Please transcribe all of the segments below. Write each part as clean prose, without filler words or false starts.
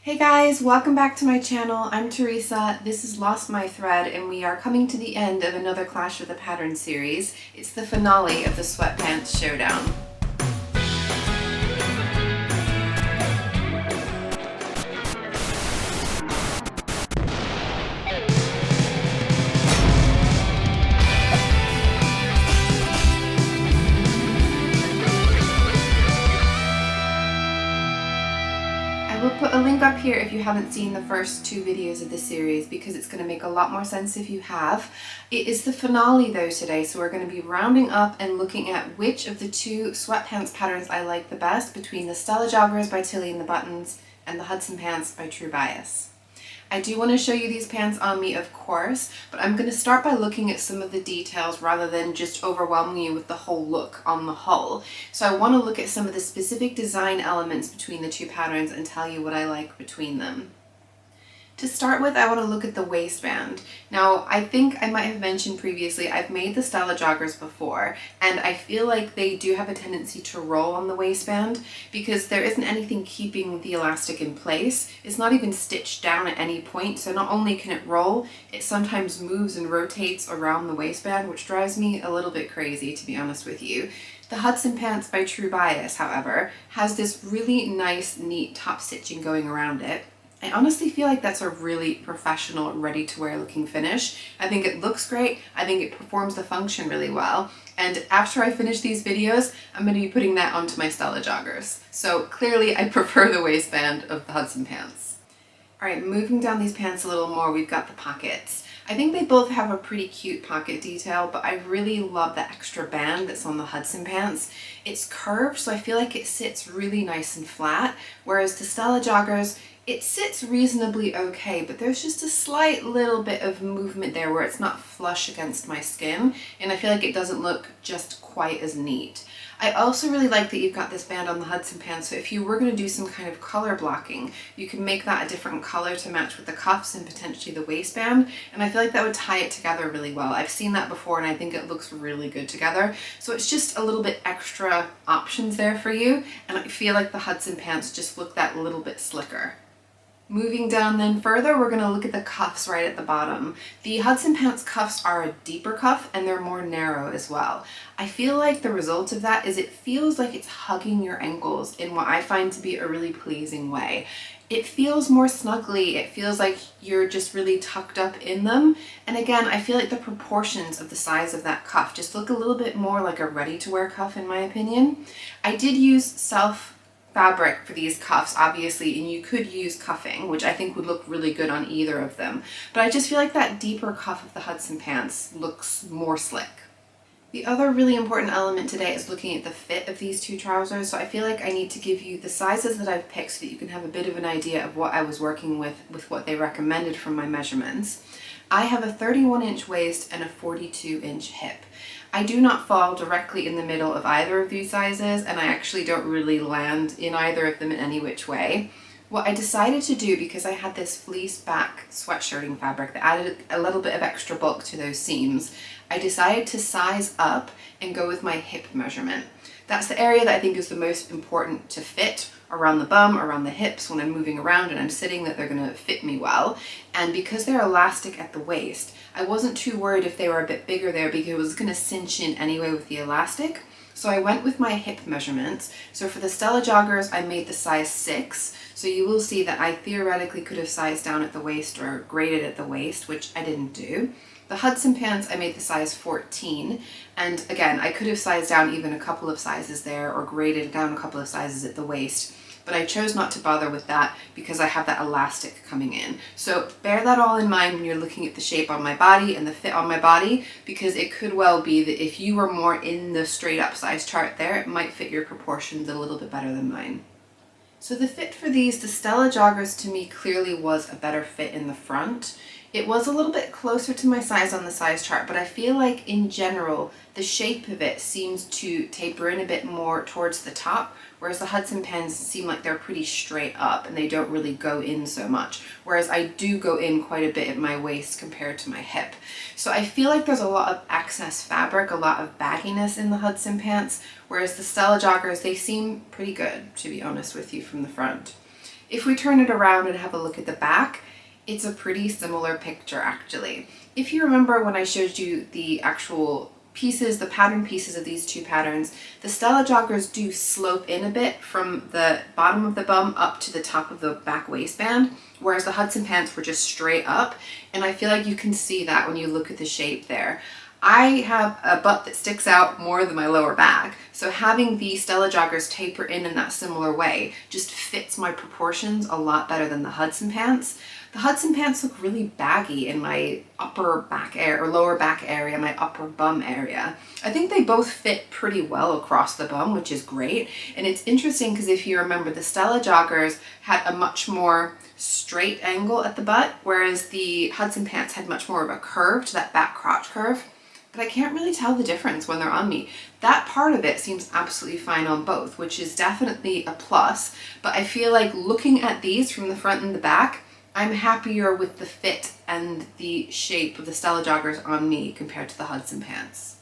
Hey guys, welcome back to my channel. I'm Teresa, this is Lost My Thread, and we are coming to the end of another Clash of the Patterns series. It's the finale of the Sweatpants Showdown. I will put a link up here if you haven't seen the first two videos of the series because it's going to make a lot more sense if you have. It is the finale though today, so we're going to be rounding up and looking at which of the two sweatpants patterns I like the best between the Stella Joggers by Tilly and the Buttons and the Hudson Pants by True Bias. I do want to show you these pants on me, of course, but I'm going to start by looking at some of the details rather than just overwhelming you with the whole look on the whole. So I want to look at some of the specific design elements between the two patterns and tell you what I like between them. To start with, I want to look at the waistband. Now, I think I might have mentioned previously, I've made the Stella Joggers before, and I feel like they do have a tendency to roll on the waistband because there isn't anything keeping the elastic in place. It's not even stitched down at any point, so not only can it roll, it sometimes moves and rotates around the waistband, which drives me a little bit crazy, to be honest with you. The Hudson Pants by True Bias, however, has this really nice, neat top stitching going around it. I honestly feel like that's a really professional, ready-to-wear looking finish. I think it looks great, I think it performs the function really well, and after I finish these videos, I'm going to be putting that onto my Stella Joggers. So clearly I prefer the waistband of the Hudson Pants. Alright, moving down these pants a little more, we've got the pockets. I think they both have a pretty cute pocket detail, but I really love the extra band that's on the Hudson Pants. It's curved, so I feel like it sits really nice and flat, whereas the Stella Joggers, it sits reasonably okay, but there's just a slight little bit of movement there where it's not flush against my skin, and I feel like it doesn't look just quite as neat. I also really like that you've got this band on the Hudson Pants, so if you were going to do some kind of color blocking, you can make that a different color to match with the cuffs and potentially the waistband, and I feel like that would tie it together really well. I've seen that before and I think it looks really good together, so it's just a little bit extra options there for you, and I feel like the Hudson Pants just look that little bit slicker. Moving down then further, we're going to look at the cuffs right at the bottom. The Hudson Pants cuffs are a deeper cuff and they're more narrow as well. I feel like the result of that is it feels like it's hugging your ankles in what I find to be a really pleasing way. It feels more snugly, it feels like you're just really tucked up in them. And again, I feel like the proportions of the size of that cuff just look a little bit more like a ready-to-wear cuff in my opinion. I did use self fabric for these cuffs, obviously, and you could use cuffing, which I think would look really good on either of them. But I just feel like that deeper cuff of the Hudson Pants looks more slick. The other really important element today is looking at the fit of these two trousers, so I feel like I need to give you the sizes that I've picked so that you can have a bit of an idea of what I was working with what they recommended from my measurements. I have a 31-inch waist and a 42-inch hip. I do not fall directly in the middle of either of these sizes, and I actually don't really land in either of them in any which way. What I decided to do, because I had this fleece back sweatshirting fabric that added a little bit of extra bulk to those seams, I decided to size up and go with my hip measurement. That's the area that I think is the most important to fit around the bum, around the hips when I'm moving around and I'm sitting, that they're going to fit me well. And because they're elastic at the waist, I wasn't too worried if they were a bit bigger there because it was going to cinch in anyway with the elastic. So I went with my hip measurements. So for the Stella Joggers, I made the size 6. So you will see that I theoretically could have sized down at the waist or graded at the waist, which I didn't do. The Hudson Pants, I made the size 14, and again, I could have sized down even a couple of sizes there or graded down a couple of sizes at the waist, but I chose not to bother with that because I have that elastic coming in. So bear that all in mind when you're looking at the shape on my body and the fit on my body, because it could well be that if you were more in the straight up size chart there, it might fit your proportions a little bit better than mine. So the fit for these, the Stella Joggers to me clearly was a better fit in the front. It was a little bit closer to my size on the size chart, but I feel like in general, the shape of it seems to taper in a bit more towards the top, whereas the Hudson Pants seem like they're pretty straight up and they don't really go in so much, whereas I do go in quite a bit at my waist compared to my hip. So I feel like there's a lot of excess fabric, a lot of bagginess in the Hudson Pants, whereas the Stella Joggers, they seem pretty good, to be honest with you, from the front. If we turn it around and have a look at the back, it's a pretty similar picture actually. If you remember when I showed you the actual pieces, the pattern pieces of these two patterns, the Stella joggers do slope in a bit from the bottom of the bum up to the top of the back waistband, whereas the Hudson pants were just straight up. And I feel like you can see that when you look at the shape there. I have a butt that sticks out more than my lower back, so having the Stella joggers taper in that similar way just fits my proportions a lot better than the Hudson pants. The Hudson pants look really baggy in my upper back area or lower back area, my upper bum area. I think they both fit pretty well across the bum, which is great. And it's interesting because if you remember, the Stella joggers had a much more straight angle at the butt, whereas the Hudson pants had much more of a curve to that back crotch curve. But I can't really tell the difference when they're on me. That part of it seems absolutely fine on both, which is definitely a plus. But I feel like looking at these from the front and the back, I'm happier with the fit and the shape of the Stella joggers on me compared to the Hudson pants.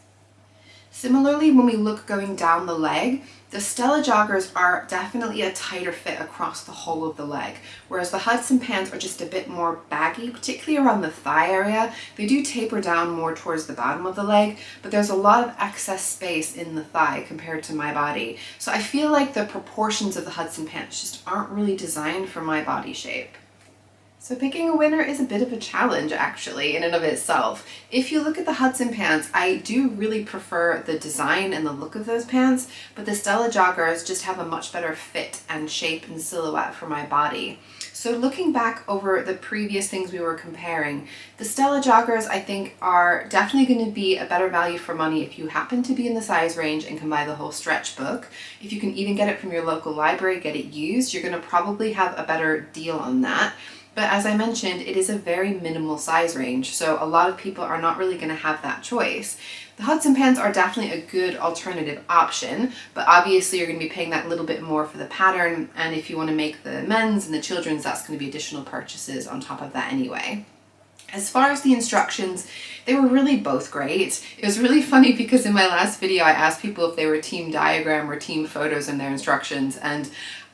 Similarly, when we look going down the leg, the Stella joggers are definitely a tighter fit across the whole of the leg, whereas the Hudson pants are just a bit more baggy, particularly around the thigh area. They do taper down more towards the bottom of the leg, but there's a lot of excess space in the thigh compared to my body. So I feel like the proportions of the Hudson pants just aren't really designed for my body shape. So picking a winner is a bit of a challenge actually in and of itself. If you look at the Hudson pants, I do really prefer the design and the look of those pants, but the Stella joggers just have a much better fit and shape and silhouette for my body. So looking back over the previous things we were comparing, the Stella joggers I think are definitely going to be a better value for money if you happen to be in the size range and can buy the whole stretch book. If you can even get it from your local library, get it used, you're going to probably have a better deal on that. But as I mentioned, it is a very minimal size range, so a lot of people are not really going to have that choice. The Hudson pants are definitely a good alternative option, but obviously you're going to be paying that little bit more for the pattern, and if you want to make the men's and the children's, that's going to be additional purchases on top of that anyway. As far as the instructions, they were really both great. It was really funny because in my last video I asked people if they were team diagram or team photos in their instructions, and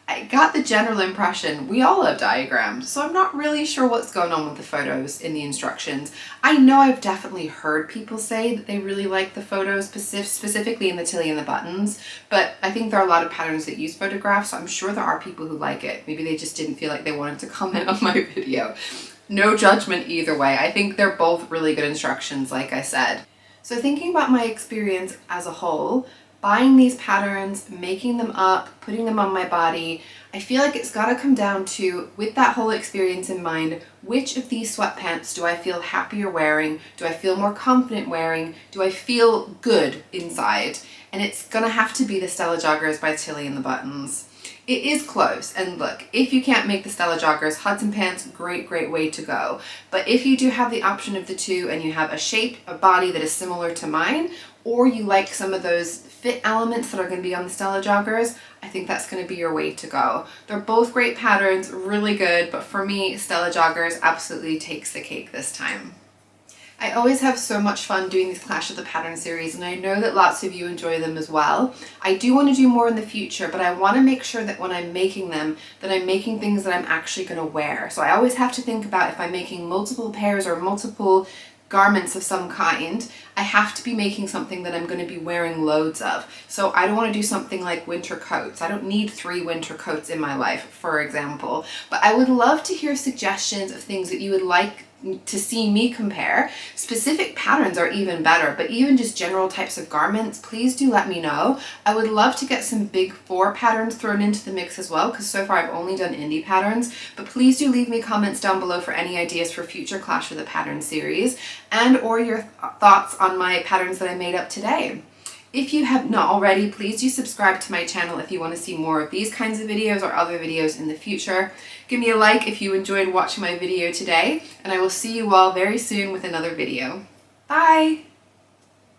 I got the general impression we all love diagrams, so I'm not really sure what's going on with the photos in the instructions. I know I've definitely heard people say that they really like the photos, specifically in the tilly and the buttons, but I think there are a lot of patterns that use photographs, so I'm sure there are people who like it. Maybe they just didn't feel like they wanted to comment on my video. No judgment either way. I think they're both really good instructions, like I said. So thinking about my experience as a whole, buying these patterns, making them up, putting them on my body, I feel like it's got to come down to, with that whole experience in mind, which of these sweatpants do I feel happier wearing? Do I feel more confident wearing? Do I feel good inside? And it's gonna have to be the Stella joggers by Tilly and the Buttons. It is close, and look, if you can't make the Stella joggers, Hudson pants, great way to go. But if you do have the option of the two and you have a shape, a body that is similar to mine, or you like some of those fit elements that are going to be on the Stella joggers, I think that's going to be your way to go. They're both great patterns, really good, but for me, Stella joggers absolutely takes the cake this time. I always have so much fun doing these Clash of the Pattern series, and I know that lots of you enjoy them as well. I do want to do more in the future, but I want to make sure that when I'm making them, that I'm making things that I'm actually going to wear. So I always have to think about if I'm making multiple pairs or multiple garments of some kind, I have to be making something that I'm going to be wearing loads of. So I don't want to do something like winter coats. I don't need 3 winter coats in my life, for example. But I would love to hear suggestions of things that you would like to see me compare. Specific patterns are even better, but even just general types of garments, please do let me know. I would love to get some big 4 patterns thrown into the mix as well, because so far I've only done indie patterns, but please do leave me comments down below for any ideas for future Clash of the Pattern series, and or your thoughts on my patterns that I made up today. If you have not already, please do subscribe to my channel if you want to see more of these kinds of videos or other videos in the future. Give me a like if you enjoyed watching my video today, and I will see you all very soon with another video. Bye!